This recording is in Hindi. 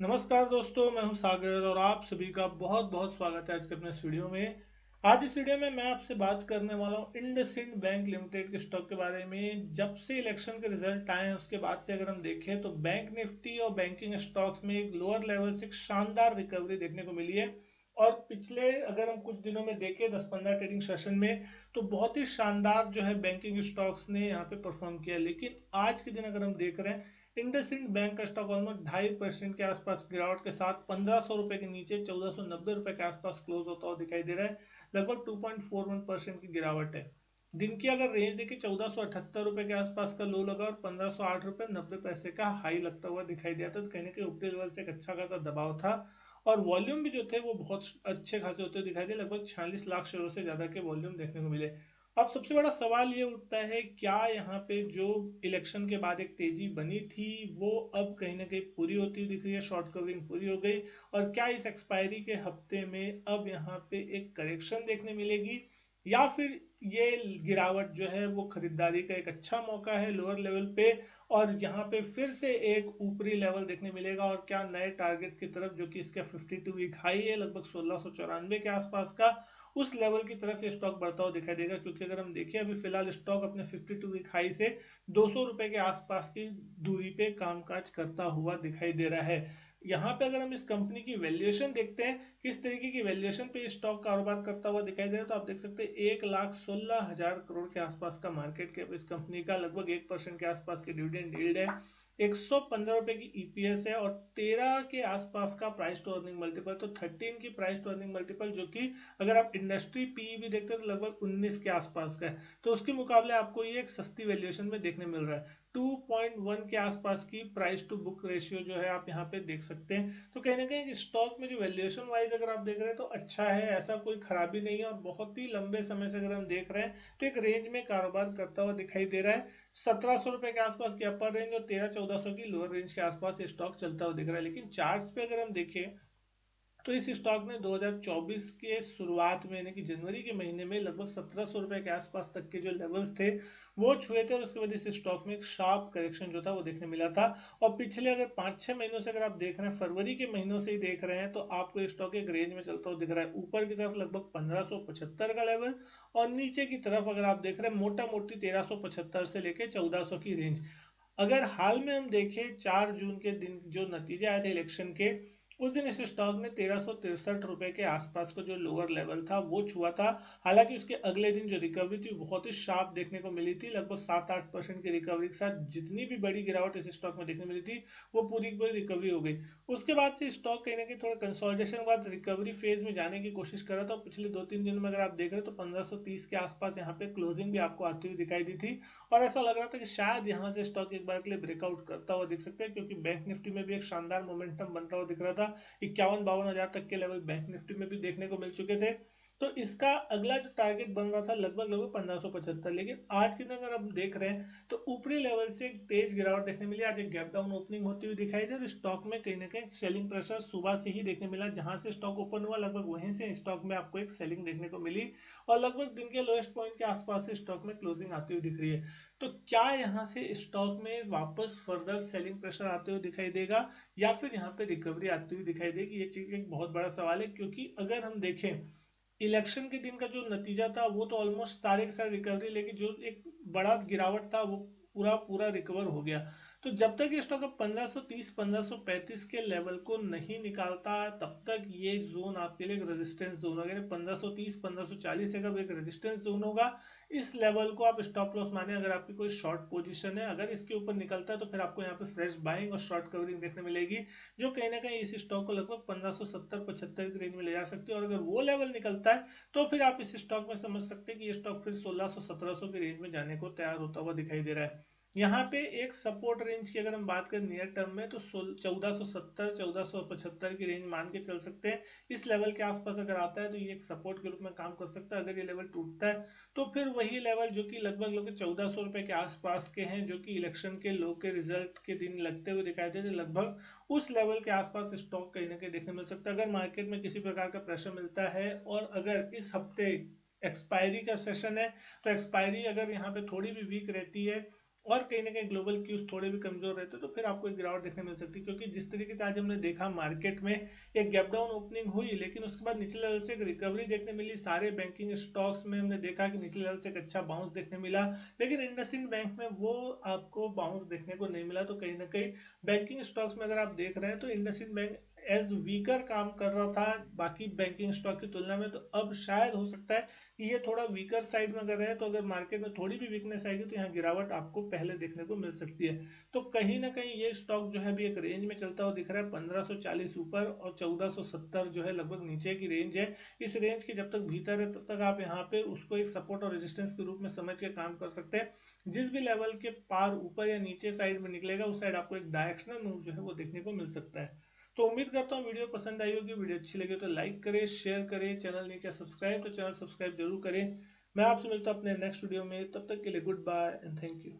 नमस्कार दोस्तों, मैं हूं सागर और आप सभी का बहुत बहुत स्वागत है आज के अपने इस वीडियो में। आज इस वीडियो में मैं आपसे बात करने वाला हूं इंडसइंड बैंक लिमिटेड के स्टॉक के बारे में। जब से इलेक्शन के रिजल्ट आए हैं उसके बाद से अगर हम देखें तो बैंक निफ्टी और बैंकिंग स्टॉक्स में एक लोअर लेवल से एक शानदार रिकवरी देखने को मिली है। और पिछले अगर हम कुछ दिनों में देखें 10-15 ट्रेडिंग सेशन में तो बहुत ही शानदार जो है बैंकिंग स्टॉक्स ने यहाँ पे परफॉर्म किया। लेकिन आज के दिन अगर हम देख रहे हैं इंडसइंड बैंक का स्टॉक ऑलमोस्ट 2.5% के आसपास गिरावट के साथ 1500 रुपए के नीचे 1490 रुपए के आसपास क्लोज होता हुआ दिखाई दे रहा है। लगभग 2.41% की गिरावट है। दिन की अगर रेंज देखिए 1478 रुपए के आसपास का लो लगा और 1508 रुपए 90 पैसे का हाई लगता हुआ दिखाई दिया था। तो कहीं ना कहीं ऊपरी लेवल से एक अच्छा खासा दबाव था और वॉल्यूम भी जो थे वो बहुत अच्छे खासे होते हुए दिखाई दिए। लगभग 46 लाख शेयरों से ज्यादा के वॉल्यूम देखने को मिले। अब सबसे बड़ा सवाल ये उठता है, क्या यहाँ पे जो इलेक्शन के बाद एक तेजी बनी थी वो अब कहीं ना कहीं पूरी होती हुई दिख रही है, शॉर्ट कवरिंग पूरी हो गई, और क्या इस एक्सपायरी के हफ्ते में अब यहाँ पे एक करेक्शन देखने मिलेगी, या फिर ये गिरावट जो है वो खरीदारी का एक अच्छा मौका है लोअर लेवल पे और यहाँ पे फिर से एक ऊपरी लेवल देखने मिलेगा, और क्या नए टारगेट्स की तरफ जो कि इसका 52 वीक हाई है लगभग 1694 के आसपास का, उस लेवल की तरफ ये स्टॉक बढ़ता हुआ दिखाई देगा। क्योंकि अगर हम देखें अभी फिलहाल स्टॉक अपने 52 वीक हाई से 200 रुपए के आसपास की दूरी पे कामकाज करता हुआ दिखाई दे रहा है। यहाँ पे अगर हम इस कंपनी की वैल्यूएशन देखते हैं, किस तरीके की वैल्यूएशन पे स्टॉक कारोबार करता हुआ दिखाई दे रहा है, तो आप देख सकते हैं 1,16,000 करोड़ के आसपास का मार्केट कैप इस कंपनी का, लगभग 1% के आसपास की डिविडेंड यील्ड है, 115 रुपए की ईपीएस है और 13 के आसपास का प्राइस टू अर्निंग मल्टीपल। तो 13 की प्राइस टू अर्निंग मल्टीपल जो कि अगर आप इंडस्ट्री पी भी देखते हैं तो लगभग 19 के आसपास का है। तो उसके मुकाबले आपको ये एक सस्ती वैल्यूएशन में देखने मिल रहा है। 2.1 के आसपास की प्राइस टू बुक रेशियो जो है आप यहाँ पे देख सकते हैं। तो कहीं ना कहीं स्टॉक में जो वैल्यूएशन वाइज अगर आप देख रहे हैं तो अच्छा है, ऐसा कोई खराबी नहीं है, और बहुत ही लंबे समय से अगर हम देख रहे हैं तो एक रेंज में कारोबार करता हुआ दिखाई दे रहा है। 1700 रुपए के आसपास की अपर रेंज और 1300-1400 की लोअर रेंज के आसपास ये स्टॉक चलता हुआ दिख रहा है। लेकिन चार्ट्स पे अगर हम देखें तो इस स्टॉक ने 2024 के शुरुआत में यानी कि जनवरी के महीने में लगभग 1700 रुपए के आसपास तक के जो लेवल्स थे वो छुए थे, और उसकी वजह से स्टॉक में एक शार्प करेक्शन जो था वो देखने मिला था। और पिछले अगर 5-6 महीनों से अगर आप देख रहे हैं, फरवरी के महीनों से ही देख रहे हैं, तो आपको ये स्टॉक एक रेंज में चलता हुआ दिख रहा है। ऊपर की तरफ लगभग 1575 का लेवल और नीचे की तरफ अगर आप देख रहे हैं मोटा मोटी 1375 से लेके 1400 की रेंज। अगर हाल में हम देखें 4 जून के दिन जो नतीजे आए थे इलेक्शन के, उस दिन इस स्टॉक ने 1363 रुपए के आसपास का जो लोअर लेवल था वो छुआ था। हालांकि उसके अगले दिन जो रिकवरी थी बहुत ही शार्प देखने को मिली थी, लगभग 7-8% की रिकवरी के साथ जितनी भी बड़ी गिरावट इस स्टॉक में देखने मिली थी वो पूरी की पूरी रिकवरी हो गई। उसके बाद से स्टॉक कहीं ना कहीं थोड़ा कंसोलिडेशन के बाद रिकवरी फेज में जाने की कोशिश कर रहा था। पिछले 2-3 दिनों में अगर आप देख रहे हो तो 1530 के आसपास यहाँ पे क्लोजिंग भी आपको आती हुई दिखाई दी थी, और ऐसा लग रहा था कि शायद यहाँ से स्टॉक एक बार के लिए ब्रेकआउट करता हुआ दिख सकता है, क्योंकि बैंक निफ्टी में भी एक शानदार मोमेंटम बनता हुआ दिख रहा था। 51-52 हजार तक के लेवल बैंक निफ्टी में भी देखने को मिल चुके थे। तो इसका अगला जो टारगेट बन रहा था लगभग लगभग 1575। लेकिन आज के दिन अगर हम देख रहे हैं तो ऊपरी लेवल से एक तेज गिरावट देखने मिली। आज एक गैप डाउन ओपनिंग होती हुई दिखाई दे और स्टॉक में कहीं ना कहीं सेलिंग प्रेशर सुबह से ही देखने मिला। जहां से स्टॉक ओपन हुआ लगभग वहीं से स्टॉक में आपको एक सेलिंग देखने को मिली, और लगभग दिन के लोएस्ट पॉइंट के आसपास से स्टॉक में क्लोजिंग आती हुई दिख रही है। तो क्या यहाँ से स्टॉक में वापस फर्दर सेलिंग प्रेशर आते हुए दिखाई देगा, या फिर यहाँ पे रिकवरी आती हुई दिखाई देगी, ये चीज एक बहुत बड़ा सवाल है। क्योंकि अगर हम देखें इलेक्शन के दिन का जो नतीजा था वो तो ऑलमोस्ट सारे के सारे रिकवरी, लेकिन जो एक बड़ा गिरावट था वो पूरा पूरा रिकवर हो गया। तो जब तक ये स्टॉक 1530 1535 के लेवल को नहीं निकालता तब तक ये जोन आपके लिए एक रेजिस्टेंस जोन होगा। 1530 1540 का एक रेजिस्टेंस जोन होगा। इस लेवल को आप स्टॉप लॉस माने अगर आपकी कोई शॉर्ट पोजीशन है। अगर इसके ऊपर निकलता है तो फिर आपको यहाँ पे फ्रेश बाइंग और शॉर्ट कवरिंग देखने मिलेगी, जो कहीं ना कहीं इस स्टॉक को लगभग 1570-75 की रेंज में ले जा सकती है। और अगर वो लेवल निकलता है तो फिर आप इस स्टॉक में समझ सकते हैं कि ये स्टॉक फिर 1600-1700 की रेंज में जाने को तैयार होता हुआ दिखाई दे रहा है। यहाँ पे एक सपोर्ट रेंज की अगर हम बात करें नियर टर्म में तो 1470-1475 की रेंज मान के चल सकते हैं। इस लेवल के आसपास अगर आता है तो ये एक सपोर्ट के रूप में काम कर सकता है। अगर ये लेवल टूटता है तो फिर वही लेवल जो कि लगभग लगभग 1400 रुपए के आसपास के हैं, जो कि इलेक्शन के लो के रिजल्ट के दिन लगते हुए दिखाई दे रहे, लगभग उस लेवल के आसपास स्टॉक कहीं ना कहीं देखने मिल सकता है। अगर मार्केट में किसी प्रकार का प्रेशर मिलता है और अगर इस हफ्ते एक्सपायरी का सेशन है तो एक्सपायरी अगर यहाँ पे थोड़ी भी वीक रहती है और कहीं ना कहीं ग्लोबल क्यूज थोड़े भी कमजोर रहते तो फिर आपको एक गिरावट देखने मिल सकती है, क्योंकि जिस तरीके से आज हमने देखा मार्केट में एक गैप डाउन ओपनिंग हुई, लेकिन उसके बाद निचले लेवल से एक रिकवरी देखने मिली। सारे बैंकिंग स्टॉक्स में हमने देखा कि निचले लेवल से एक अच्छा बाउंस देखने मिला, लेकिन इंडसइंड बैंक में वो आपको बाउंस देखने को नहीं मिला। तो कहीं ना कहीं बैंकिंग स्टॉक्स में अगर आप देख रहे हैं तो इंडसइंड बैंक एज वीकर काम कर रहा था बाकी बैंकिंग स्टॉक की तुलना में। तो अब शायद हो सकता है कि ये थोड़ा वीकर साइड में अगर है, तो अगर मार्केट में थोड़ी भी वीकनेस आएगी तो यहाँ गिरावट आपको पहले देखने को मिल सकती है। तो कहीं ना कहीं ये स्टॉक जो है अभी एक रेंज में चलता हुआ दिख रहा है, 1540 ऊपर और 1470 जो है लगभग नीचे की रेंज है। इस रेंज के जब तक भीतर है तब तक आप यहाँ पे उसको एक सपोर्ट और रेजिस्टेंस के रूप में समझ के काम कर सकते हैं। जिस भी लेवल के पार ऊपर या नीचे साइड में निकलेगा उस साइड आपको एक डायरेक्शनल मूव जो है वो देखने को मिल सकता है। तो उम्मीद करता हूँ वीडियो पसंद आई होगी। वीडियो अच्छी लगी तो लाइक करें, शेयर करें। चैनल नहीं किया सब्सक्राइब तो चैनल सब्सक्राइब जरूर करें। मैं आपसे मिलता हूँ अपने नेक्स्ट वीडियो में, तब तक के लिए goodbye and thank you.